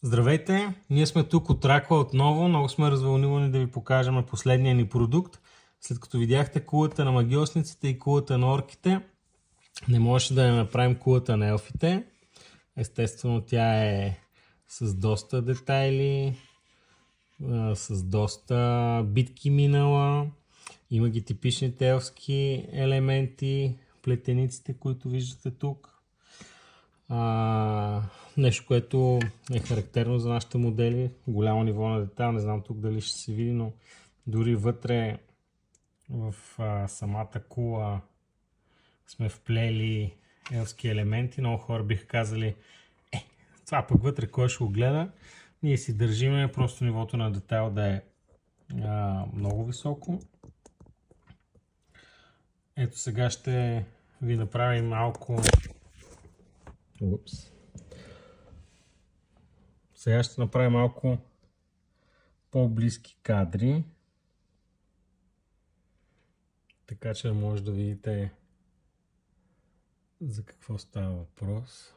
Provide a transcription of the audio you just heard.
Здравейте! Ние сме тук от Раква отново. Много сме развълнувани да ви покажем последния ни продукт. След като видяхте кулата на магиосниците и кулата на орките, не можеше да не направим кулата на елфите. Естествено, тя е с доста детайли, с доста битки минала. Има ги типичните елфски елементи, плетениците, които виждате тук. Нещо, което е характерно за нашите модели. Голямо ниво на детайл. Не знам тук дали ще се види, но дори вътре в самата кула сме вплели елфски елементи. Много хора биха казали, това пък вътре кой ще го гледа. Ние си държиме просто нивото на детайл да е много високо. Ето сега ще ви направим малко... Сега ще направим малко по-близки кадри, така че да може да видите за какво става въпрос.